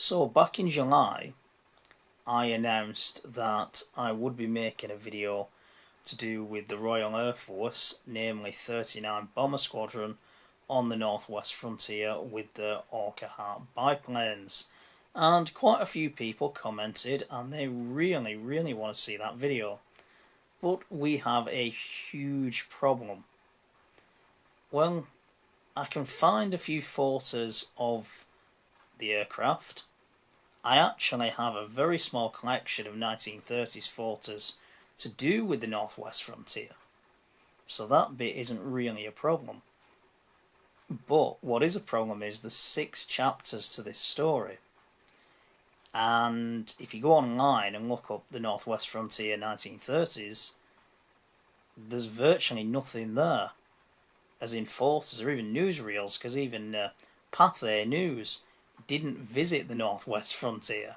So back in July, I announced that I would be making a video to do with the Royal Air Force, namely 39 Bomber Squadron on the Northwest Frontier with the Orca Hart biplanes. And quite a few people commented and they really want to see that video. But we have a huge problem. Well, I can find a few photos of the aircraft. I actually have a very small collection of 1930s photos to do with the Northwest Frontier, so that bit isn't really a problem. But what is a problem is there's 6 chapters to this story, and if you go online and look up the Northwest Frontier 1930s, there's virtually nothing there, as in photos or even newsreels, because even Pathé News didn't visit the Northwest Frontier,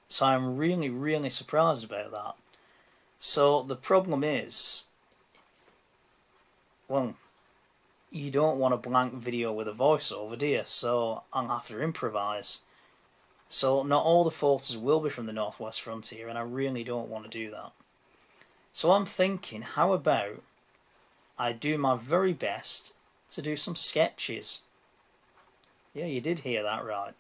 so I'm really surprised about that. So the problem is, well, you don't want a blank video with a voiceover, do you? So I'll have to improvise. So not all the photos will be from the Northwest Frontier, and I really don't want to do that. So I'm thinking, how about I do my very best to do some sketches? Yeah, you did hear that right.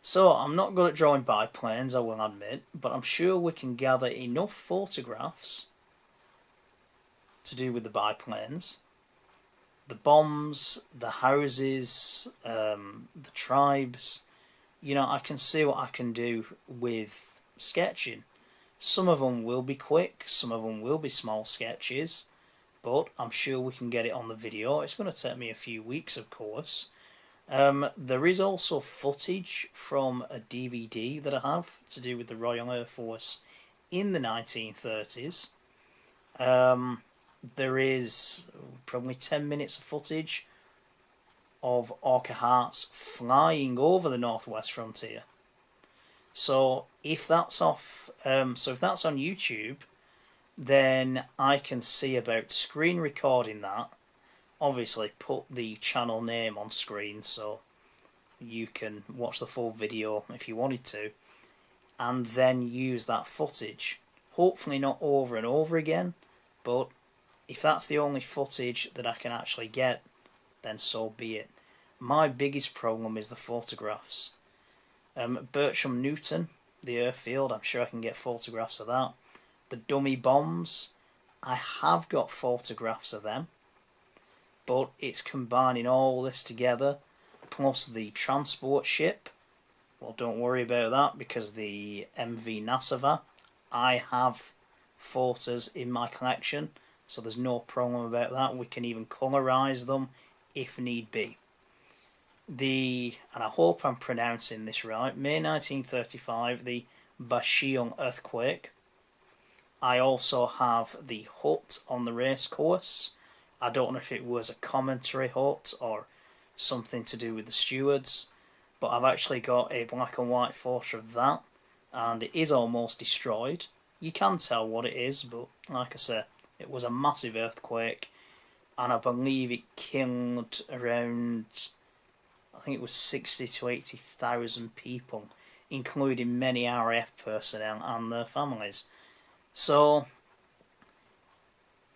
So I'm not good at drawing biplanes, I will admit, but I'm sure we can gather enough photographs to do with the biplanes, the bombs, the houses, the tribes. You know, I can see what I can do with sketching. Some of them will be quick, some of them will be small sketches, but I'm sure we can get it on the video. It's going to take me a few weeks, of course. There is also footage from a DVD that I have to do with the Royal Air Force in the 1930s. There is probably 10 minutes of footage of Orca Harts flying over the Northwest Frontier. So if that's on YouTube, then I can see about screen recording that. Obviously put the channel name on screen so you can watch the full video if you wanted to, and then use that footage. Hopefully not over and over again, but if that's the only footage that I can actually get, then so be it. My biggest problem is the photographs. Bircham Newton, the airfield, I'm sure I can get photographs of that. The dummy bombs, I have got photographs of them, but it's combining all this together, plus the transport ship. Well, don't worry about that, because the MV Nassava, I have photos in my collection, so there's no problem about that. We can even colorise them if need be. And I hope I'm pronouncing this right, May 1935, the Bashiong earthquake. I also have the hut on the race course. I don't know if it was a commentary hut or something to do with the stewards, but I've actually got a black and white photo of that, and it is almost destroyed. You can tell what it is, but like I say, it was a massive earthquake, and I believe it killed around, I think it was 60 to 80,000 people, including many RAF personnel and their families. So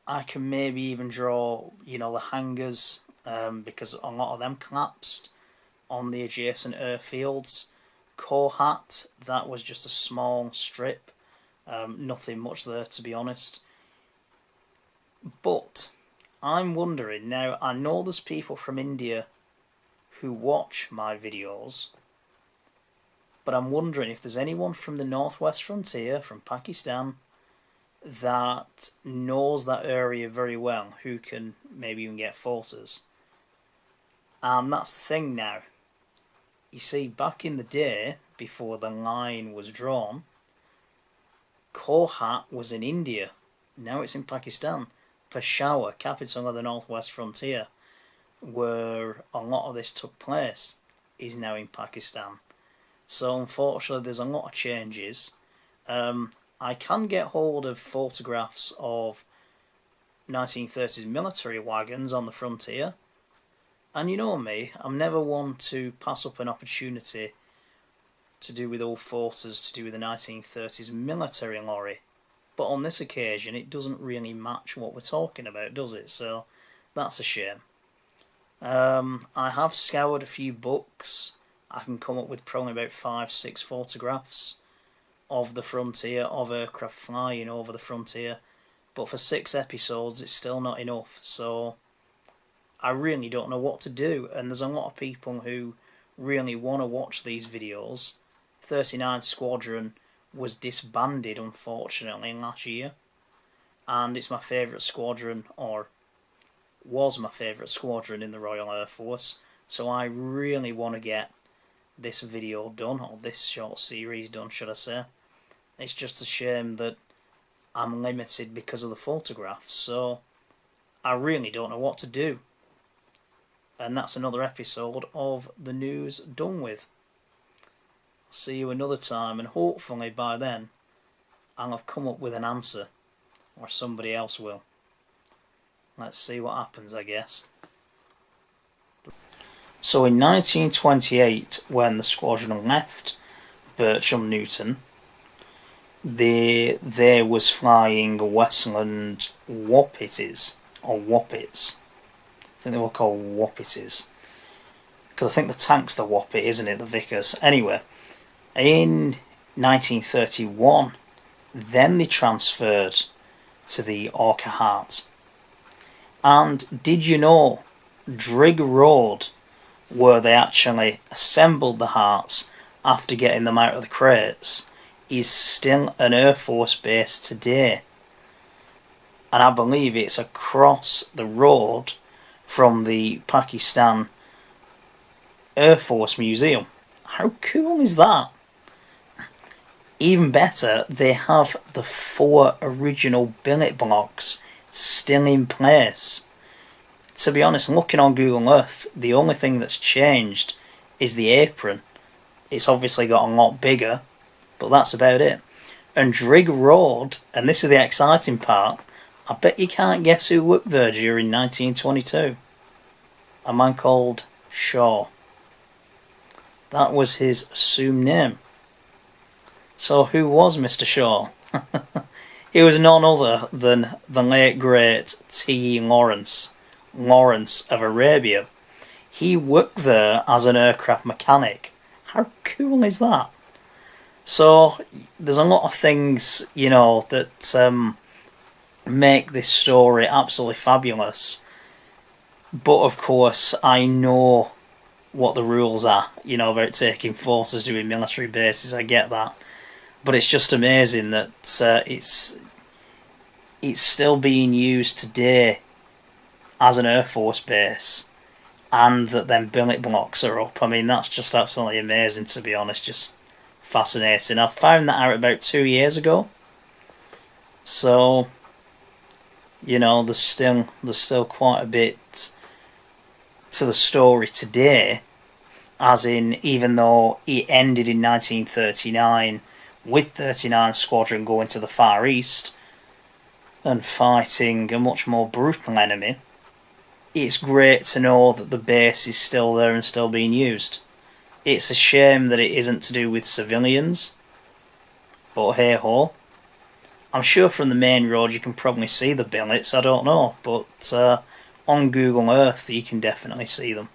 I can maybe even draw, you know, the hangars, because a lot of them collapsed on the adjacent airfields. Kohat, that was just a small strip, nothing much there, to be honest. But I'm wondering, now I know there's people from India who watch my videos, but I'm wondering if there's anyone from the Northwest Frontier, from Pakistan, that knows that area very well, who can maybe even get photos. And that's the thing now. You see, back in the day, before the line was drawn, Kohat was in India. Now it's in Pakistan. Peshawar, capital of the Northwest Frontier, where a lot of this took place, is now in Pakistan. So unfortunately there's a lot of changes. I can get hold of photographs of 1930s military wagons on the frontier, and you know me, I'm never one to pass up an opportunity to do with all photos to do with the 1930s military lorry. But on this occasion, it doesn't really match what we're talking about, does it? So that's a shame. I have scoured a few books. I can come up with probably about 5-6 photographs of the frontier, of aircraft flying over the frontier. But for 6 episodes, it's still not enough. So I really don't know what to do. And there's a lot of people who really want to watch these videos. 39 Squadron was disbanded, unfortunately, last year. And it's my favourite squadron, or was my favourite squadron in the Royal Air Force. So I really want to get this video done, or this short series done, should I say. It's just a shame that I'm limited because of the photographs, so I really don't know what to do. And that's another episode of the news done with. I'll see you another time, and hopefully by then I'll have come up with an answer, or somebody else will. Let's see what happens, I guess. So in 1928, when the squadron left Bircham Newton, there was flying Westland Wappities, or Wappits. I think they were called Wappities, because I think the tank's the Wappit, isn't it, the Vickers? Anyway, in 1931, then they transferred to the Orca Heart. And did you know, Drigg Road, where they actually assembled the Hearts after getting them out of the crates, is still an Air Force base today. And I believe it's across the road from the Pakistan Air Force Museum. How cool is that? Even better, they have the 4 original billet blocks still in place. To be honest, looking on Google Earth, the only thing that's changed is the apron. It's obviously got a lot bigger, but that's about it. And Drigg Road, and this is the exciting part, I bet you can't guess who worked there during 1922. A man called Shaw. That was his assumed name. So who was Mr. Shaw? He was none other than the late great T. Lawrence of Arabia. He worked there as an aircraft mechanic. How cool is that? So there's a lot of things, you know, that make this story absolutely fabulous. But of course, I know what the rules are, you know, about taking photos doing military bases. I get that. But it's just amazing that it's still being used today as an Air Force base, and that then billet blocks are up. I mean, that's just absolutely amazing, to be honest. Just fascinating. I found that out about 2 years ago. So, you know, there's still quite a bit to the story today, as in, even though it ended in 1939 with 39 Squadron going to the Far East and fighting a much more brutal enemy, it's great to know that the base is still there and still being used. It's a shame that it isn't to do with civilians, but hey ho. I'm sure from the main road you can probably see the billets, I don't know, but on Google Earth you can definitely see them.